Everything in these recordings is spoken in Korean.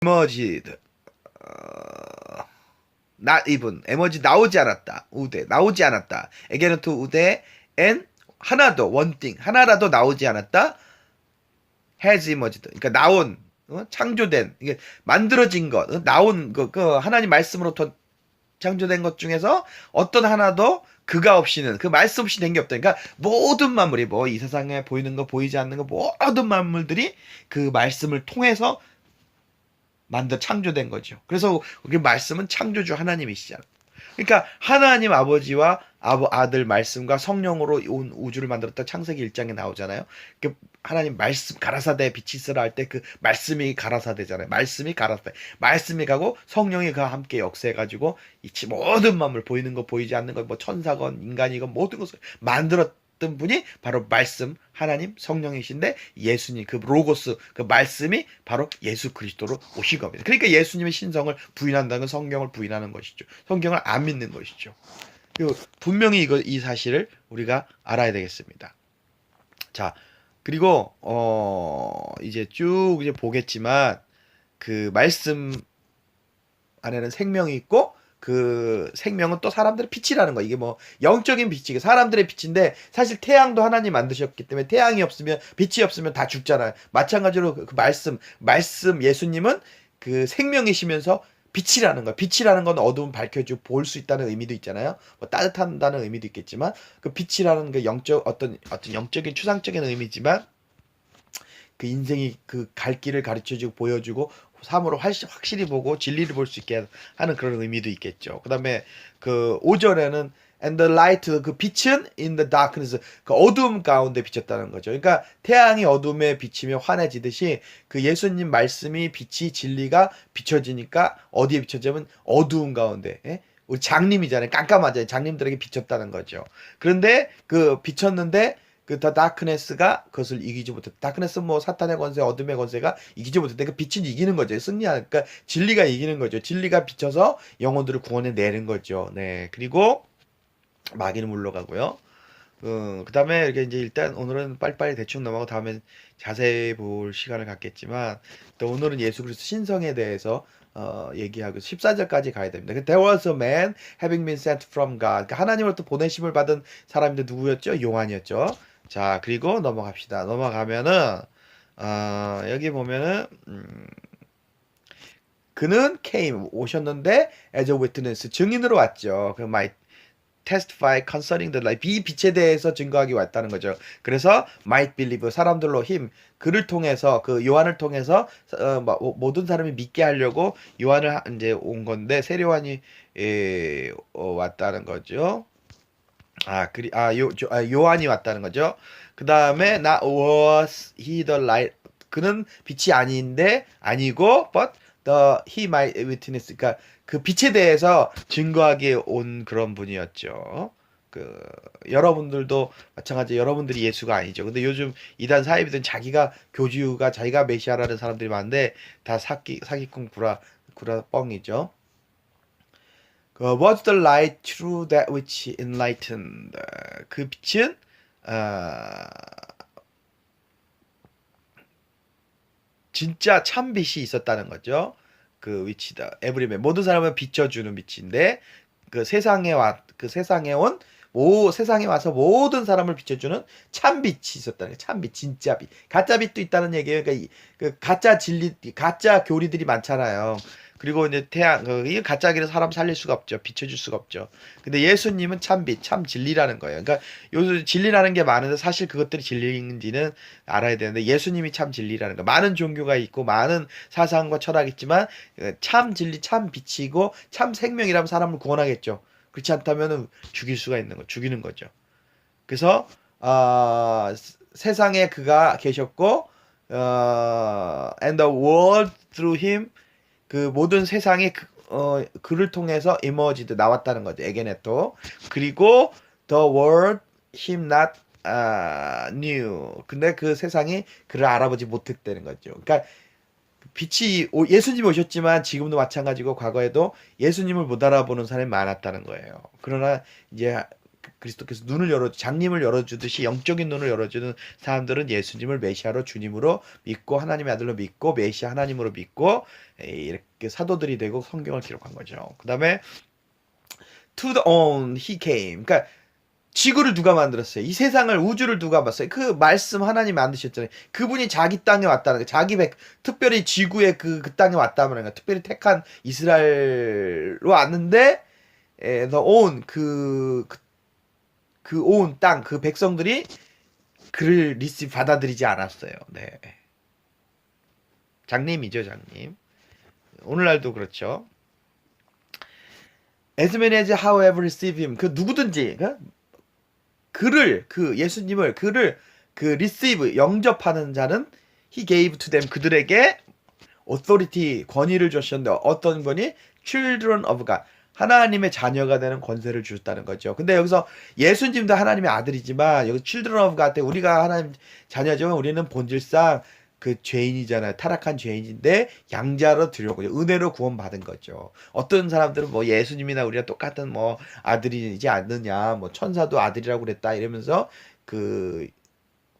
emerged, not even, emerge 나오지 않았다. 우대 나오지 않았다. again to 우대 and 하나도 one thing 하나라도 나오지 않았다. has emerged. 그러니까 나온 창조된 이게 만들어진 것 나온 그 하나님 말씀으로부터 창조된 것 중에서 어떤 하나도 그가 없이는 그 말씀 없이 된 게 없다. 그러니까 모든 만물이 뭐 이 세상에 보이는 거 보이지 않는 거 모든 만물들이 그 말씀을 통해서 창조된 거죠. 그래서 그 말씀은 창조주 하나님이시잖아요. 그러니까 하나님 아버지와 아들 말씀과 성령으로 온 우주를 만들었다 창세기 1장에 나오잖아요. 그 하나님 말씀 가라사대 빛이 있으라 할 때 그 말씀이 가라사대잖아요. 말씀이 가라사대. 말씀이 가고 성령이 그와 함께 역사해가지고 이 모든 만물 보이는 거 보이지 않는 거 뭐 천사건 인간이건 모든 것을 만들었던 분이 바로 말씀 하나님 성령이신데 예수님 그 로고스 그 말씀이 바로 예수 그리스도로 오신 겁니다. 그러니까 예수님의 신성을 부인한다는 건 성경을 부인하는 것이죠. 성경을 안 믿는 것이죠. 분명히 이 사실을 우리가 알아야 되겠습니다. 자, 그리고 이제 쭉 이제 보겠지만 그 말씀 안에는 생명이 있고 그 생명은 또 사람들의 빛이라는 거. 이게 뭐 영적인 빛이 사람들의 빛인데 사실 태양도 하나님 만드셨기 때문에 태양이 없으면 빛이 없으면 다 죽잖아요. 마찬가지로 그 말씀 예수님은 그 생명이시면서 빛이라는 거. 빛이라는 건 어두움 밝혀주고 볼 수 있다는 의미도 있잖아요. 뭐 따뜻한다는 의미도 있겠지만 그 빛이라는 그 어떤 영적인 추상적인 의미지만 그 인생이 그 갈 길을 가르쳐주고 보여주고 삶으로 확실히 보고 진리를 볼 수 있게 하는 그런 의미도 있겠죠. 그 다음에 그 5절에는 and the light 그 빛은 in the darkness 그 어둠 가운데 비쳤다는 거죠. 그러니까 태양이 어둠에 비치며 환해지듯이 그 예수님 말씀이 빛이 진리가 비춰지니까 어디에 비춰지면 어두운 가운데 우리 장님이잖아요. 깜깜하잖아요. 장님들에게 비쳤다는 거죠. 그런데 그 비쳤는데 그 다크네스가 그것을 이기지 못했다. 다크네스는 뭐 사탄의 권세, 어둠의 권세가 이기지 못했다. 그 빛은 이기는 거죠. 승리하니까 그러니까 진리가 이기는 거죠. 진리가 비쳐서 영혼들을 구원해 내는 거죠. 네. 그리고 마귀는 물러가고요. 그 다음에 이렇게 이제 일단 오늘은 빨리빨리 대충 넘어가고 다음에 자세히 볼 시간을 갖겠지만 또 오늘은 예수 그리스도 신성에 대해서 얘기하고 14절까지 가야 됩니다. There was a man having been sent from God. 그러니까 하나님으로부터 보내심을 받은 사람인데 누구였죠? 요한이었죠. 자, 그리고 넘어갑시다. 넘어가면은 여기 보면은 그는 came 오셨는데 as a witness 증인으로 왔죠. 그 might testify concerning the light 이 빛에 대해서 증거하기 왔다는 거죠. 그래서 might believe 사람들로 그를 통해서 그 요한을 통해서 모든 사람이 믿게 하려고 요한을 이제 온 건데 세 요한이 왔다는 거죠. 요한이 왔다는 거죠. 그 다음에 was he the light 그는 빛이 아니고 but he might witness 그러니까 그 빛에 대해서 증거하기 온 그런 분이었죠. 그 여러분들도 마찬가지 여러분들이 예수가 아니죠. 근데 요즘 이단 사이비든 자기가 교주가 자기가 메시아라는 사람들이 많은데 다 사기꾼 구라 뻥이죠. Was the light true that which enlightened? 그 빛은 진짜 참 빛이 있었다는 거죠. 그 위치다. 에브리맨 모든 사람을 비춰주는 빛인데 그 세상에 온 세상에 와서 모든 사람을 비춰주는 참 빛이 있었다는 거예요. 참 빛, 진짜 빛. 가짜 빛도 있다는 얘기예요. 그러니까 그 가짜 가짜 교리들이 많잖아요. 그리고 이제 이 가짜 길은 사람 살릴 수가 없죠. 비춰줄 수가 없죠. 근데 예수님은 참 빛, 참 진리라는 거예요. 그러니까 요즘 진리라는 게 많은데 사실 그것들이 진리인지는 알아야 되는데 예수님이 참 진리라는 거. 많은 종교가 있고 많은 사상과 철학이 있지만 참 진리, 참 빛이고 참 생명이라면 사람을 구원하겠죠. 그렇지 않다면 죽이는 거죠. 그래서 세상에 그가 계셨고 and the world through him 그 모든 세상이 그를 통해서 emerged 나왔다는 거죠. 에게네토. 그리고 the world him not knew. 근데 그 세상이 그를 알아보지 못했다는 거죠. 그러니까 빛이 예수님이 오셨지만 지금도 마찬가지고 과거에도 예수님을 못 알아보는 사람이 많았다는 거예요. 그러나 이제 그리스도께서 눈을 열어 장님을 열어주듯이 영적인 눈을 열어주는 사람들은 예수님을 메시아로 주님으로 믿고 하나님의 아들로 믿고 메시아 하나님으로 믿고 이렇게 사도들이 되고 성경을 기록한 거죠. 그 다음에 to the own he came. 그러니까 지구를 누가 만들었어요? 이 세상을 우주를 누가 봤어요? 그 말씀 하나님 만드셨잖아요. 그분이 자기 땅에 왔다는 거, 특별히 지구의 그 땅에 왔다는 거, 특별히 택한 이스라엘로 왔는데 the own 그 온 땅, 그 백성들이 그를 받아들이지 않았어요. 네. 장님이죠, 장님. 오늘날도 그렇죠. As many as however receive him. 그 누구든지 예수님을 receive 영접하는 자는 he gave to them 그들에게 authority 권위를 주셨는데 어떤 권위? children of God. 하나님의 자녀가 되는 권세를 주셨다는 거죠. 근데 여기서 예수님도 하나님의 아들이지만 여기 children of God 때 우리가 하나님 자녀지만 우리는 본질상 그 죄인이잖아요. 타락한 죄인인데 양자로 들여오고 은혜로 구원받은 거죠. 어떤 사람들은 뭐 예수님이나 우리가 똑같은 뭐 아들이지 않느냐, 뭐 천사도 아들이라고 그랬다 이러면서 그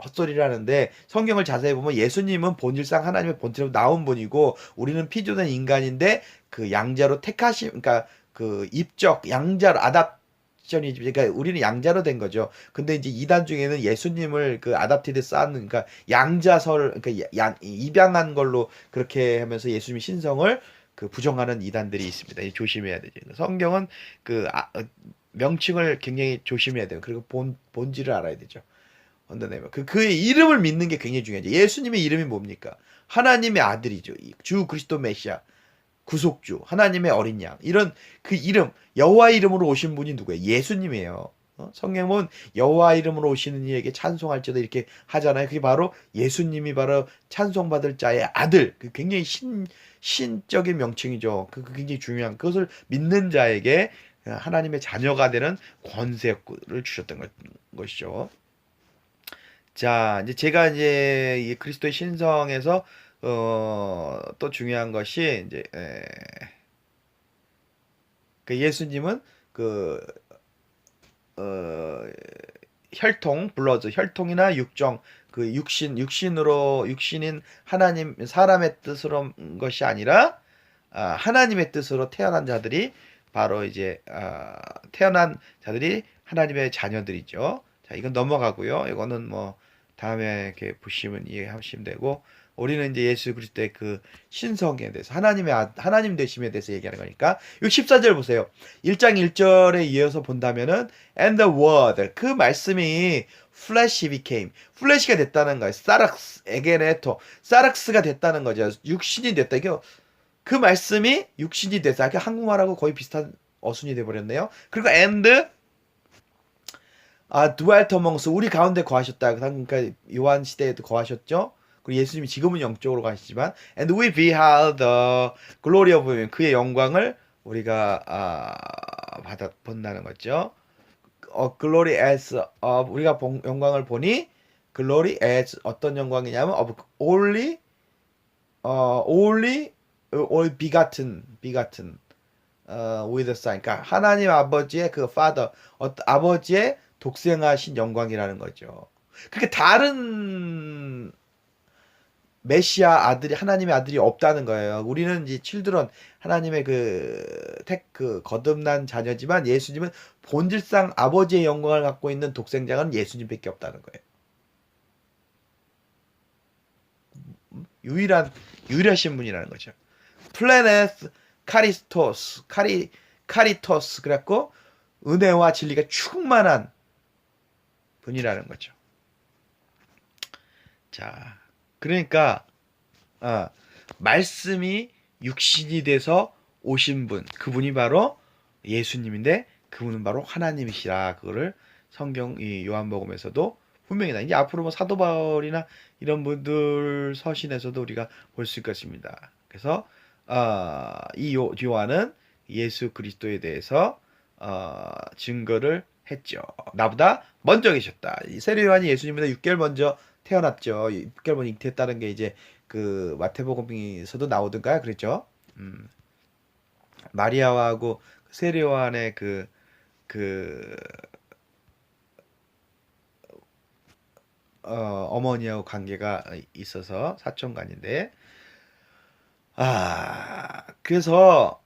헛소리를 하는데 성경을 자세히 보면 예수님은 본질상 하나님의 본체로 나온 분이고 우리는 피조된 인간인데 그 양자로 택하심, 그러니까 그 입적 양자로 아답션이지, 그러니까 우리는 양자로 된 거죠. 근데 이제 이단 중에는 예수님을 그 아답티드 쌓는, 그러니까 양자설, 그러니까 입양한 걸로 그렇게 하면서 예수님의 신성을 그 부정하는 이단들이 있습니다. 조심해야 되죠. 성경은 명칭을 굉장히 조심해야 돼요. 그리고 본질을 알아야 되죠. 그의 이름을 믿는 게 굉장히 중요하죠. 예수님의 이름이 뭡니까? 하나님의 아들이죠. 주 그리스도 메시아. 구속주, 하나님의 어린 양, 이런 그 이름, 여호와 이름으로 오신 분이 누구예요? 예수님이에요. 성경은 여호와 이름으로 오시는 이에게 찬송할지도 이렇게 하잖아요. 그게 바로 예수님이 바로 찬송받을 자의 아들. 그 굉장히 신적인 명칭이죠. 그 굉장히 중요한 그것을 믿는 자에게 하나님의 자녀가 되는 권세를 주셨던 것이죠. 자, 이제 제가 이제 이 그리스도의 신성에서 또 중요한 것이 이제 그 예수님은 그 혈통, 블러드, 혈통이나 육정, 그 육신인 하나님, 사람의 뜻으로 것이 아니라 하나님의 뜻으로 태어난 자들이 바로 이제 태어난 자들이 하나님의 자녀들이죠. 자, 이건 넘어가고요. 이거는 뭐 다음에 이렇게 보시면 이해하시면 되고, 우리는 이제 예수 그리스도의 그 신성에 대해서 하나님 되심에 대해서 얘기하는 거니까 이 14절 보세요. 1장 1절에 이어서 본다면은 and the word 그 말씀이 flesh became flesh가 됐다는 거예요. 사락스 에게네토 사락스가 됐다는 거죠. 육신이 됐다. 이게 그 말씀이 육신이 됐다. 한국말하고 거의 비슷한 어순이 돼 버렸네요. 그리고 and dwelt among us 우리 가운데 거하셨다. 그러니까 요한 시대에도 거하셨죠. 그리고 예수님이 지금은 영적으로 가시지만 and we beheld the glory of him 그의 영광을 우리가 본다는 거죠. glory as of 우리가 영광을 보니 glory as 어떤 영광이냐면 of only begotten with the son 그러니까 하나님 아버지의 그 father 아버지의 독생하신 영광이라는 거죠. 그렇게 다른 메시아 아들이 하나님의 아들이 없다는 거예요. 우리는 이제 칠드런 하나님의 그 거듭난 자녀지만 예수님은 본질상 아버지의 영광을 갖고 있는 독생자는 예수님밖에 없다는 거예요. 유일하신 분이라는 거죠. 플레네스 카리토스 그래갖고 은혜와 진리가 충만한 분이라는 거죠. 자. 그러니까 말씀이 육신이 돼서 오신 분 그분이 바로 예수님인데 그분은 바로 하나님이시라. 그거를 성경 이 요한복음에서도 분명히 나 이제 앞으로 뭐 사도 바울이나 이런 분들 서신에서도 우리가 볼 수 있겠습니다. 그래서 이 요한은 예수 그리스도에 대해서 증거를 했죠. 나보다 먼저 계셨다. 세례 요한이 예수님보다 6개월 먼저 태어났죠. 6개월 먼저 잉태했다는 게 이제 그 마태복음에서도 나오던가 그랬죠. 마리아하고 세례 요한의 그 어머니하고 관계가 있어서 사촌간인데 그래서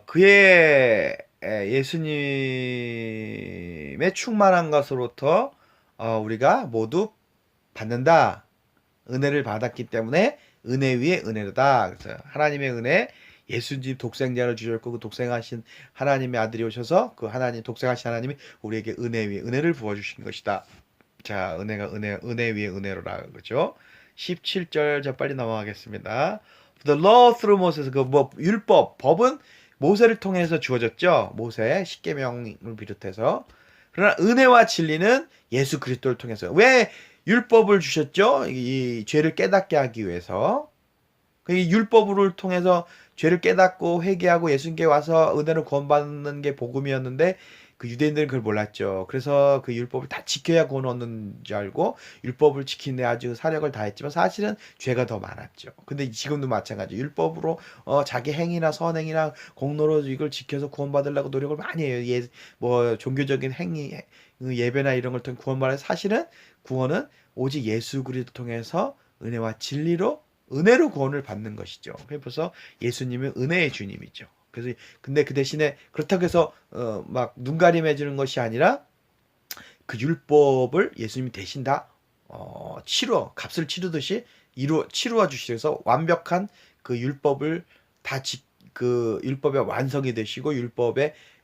그의 예수님의 충만한 것으로부터 우리가 모두 받는다. 은혜를 받았기 때문에 은혜 위에 은혜로다. 그래서 하나님의 은혜, 예수님 독생자를 주셨고 그 독생하신 하나님의 아들이 오셔서 그 하나님 독생하신 하나님이 우리에게 은혜 위에 은혜를 부어 주신 것이다. 자, 은혜가 은혜 위에 은혜로라 그죠? 17절 저 빨리 넘어가겠습니다. The law through Moses 그 뭐 율법 법은 모세를 통해서 주어졌죠. 모세 십계명을 비롯해서. 그러나 은혜와 진리는 예수 그리스도를 통해서. 왜 율법을 주셨죠? 이 죄를 깨닫게 하기 위해서. 이 율법을 통해서 죄를 깨닫고 회개하고 예수님께 와서 은혜로 구원받는 게 복음이었는데 그 유대인들은 그걸 몰랐죠. 그래서 그 율법을 다 지켜야 구원 얻는 줄 알고 율법을 지키는데 아주 사력을 다했지만 사실은 죄가 더 많았죠. 근데 지금도 마찬가지. 율법으로 자기 행위나 선행이나 공로로 이걸 지켜서 구원받으려고 노력을 많이 해요. 뭐 종교적인 행위, 예배나 이런 걸 통해 구원받아요. 사실은 구원은 오직 예수 그리스도 통해서 은혜와 진리로 은혜로 구원을 받는 것이죠. 그래서 예수님은 은혜의 주님이죠. 그래서 근데 그 대신에 그렇다고 해서 막 눈가림해 주는 것이 아니라 그 율법을 예수님이 대신 다 값을 치르듯이 치루어 주셔서 완벽한 그 율법을 그 율법의 완성이 되시고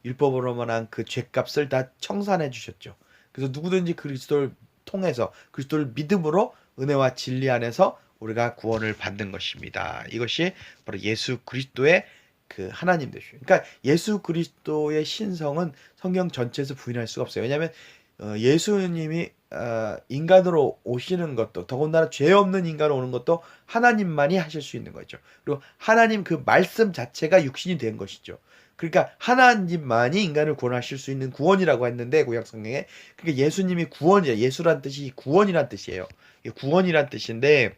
율법으로만 한 그 죄값을 다 청산해 주셨죠. 그래서 누구든지 그리스도를 통해서 그리스도를 믿음으로 은혜와 진리 안에서 우리가 구원을 받는 것입니다. 이것이 바로 예수 그리스도의 그 하나님 되시죠. 그러니까 예수 그리스도의 신성은 성경 전체에서 부인할 수가 없어요. 왜냐하면 예수님이 인간으로 오시는 것도 더군다나 죄 없는 인간으로 오는 것도 하나님만이 하실 수 있는 거죠. 그리고 하나님 그 말씀 자체가 육신이 된 것이죠. 그러니까 하나님만이 인간을 구원하실 수 있는 구원이라고 했는데 구약 성경에 그러니까 예수님이 구원이에요. 예수란 뜻이 구원이란 뜻이에요. 구원이란 뜻인데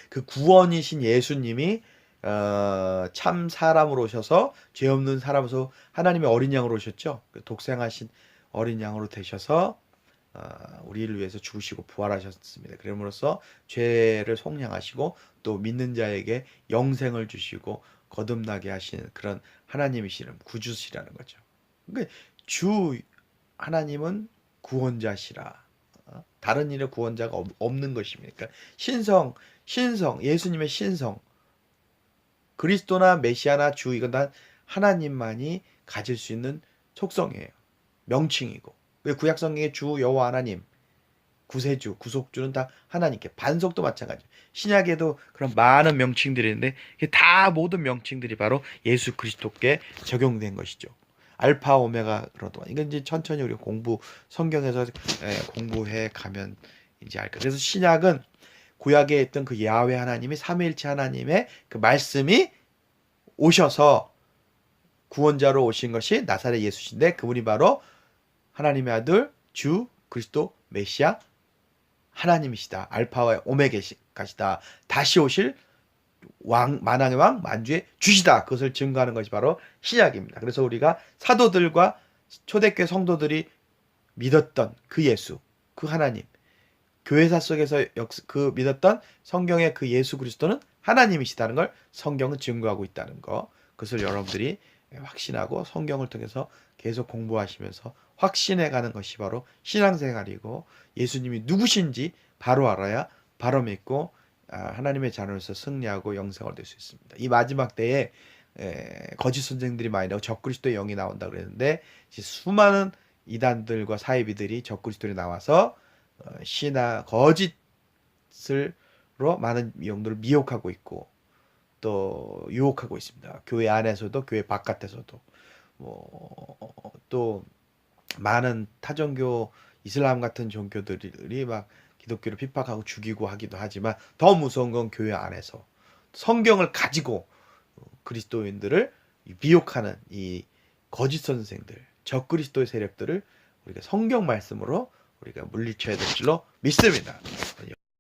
그 구원이신 예수님이 참 사람으로 오셔서 죄 없는 사람으로서 하나님의 어린 양으로 오셨죠. 그 독생하신 어린 양으로 되셔서 우리를 위해서 죽으시고 부활하셨습니다. 그럼으로써 죄를 속량하시고 또 믿는 자에게 영생을 주시고 거듭나게 하시는 그런 하나님이시는 구주시라는 거죠. 그러니까 주 하나님은 구원자시라. 다른 일의 구원자가 없는 것입니다. 그러니까 신성, 예수님의 신성, 그리스도나 메시아나 주 이건 다 하나님만이 가질 수 있는 속성이에요. 명칭이고. 왜 구약 성경의 주 여호와 하나님, 구세주, 구속주는 다 하나님께 반석도 마찬가지. 신약에도 그런 많은 명칭들이 있는데 다 모든 명칭들이 바로 예수 그리스도께 적용된 것이죠. 알파 오메가 그러더만 이건 이제 천천히 우리 성경에서 공부해 가면 이제 알 거예요. 그래서 신약은 구약에 있던 그 야훼 하나님이 삼위일체 하나님의 그 말씀이 오셔서 구원자로 오신 것이 나사렛 예수신데 그분이 바로 하나님의 아들 주 그리스도 메시아 하나님이시다. 알파와 오메가시다. 다시 오실 만왕의 왕 만주의 주시다. 그것을 증거하는 것이 바로 신약입니다. 그래서 우리가 사도들과 초대교회 성도들이 믿었던 그 예수, 그 하나님, 교회사 속에서 그 믿었던 성경의 그 예수 그리스도는 하나님이시다는 걸 성경은 증거하고 있다는 거. 그것을 여러분들이 확신하고 성경을 통해서 계속 공부하시면서 확신해가는 것이 바로 신앙생활이고 예수님이 누구신지 바로 알아야 바로 믿고 하나님의 자녀로서 승리하고 영생을 얻을 수 있습니다. 이 마지막 때에 거짓 선생들이 많이 나오고 적그리스도의 영이 나온다 그랬는데 수많은 이단들과 사이비들이 적그리스도에 나와서 거짓으로 많은 영들을 미혹하고 있고 또 유혹하고 있습니다. 교회 안에서도 교회 바깥에서도 또 많은 타종교 이슬람 같은 종교들이 막 기독교를 핍박하고 죽이고 하기도 하지만 더 무서운 건 교회 안에서 성경을 가지고 그리스도인들을 미혹하는 이 거짓 선생들, 적그리스도의 세력들을 우리가 성경 말씀으로 우리가 물리쳐야 될 줄로 믿습니다.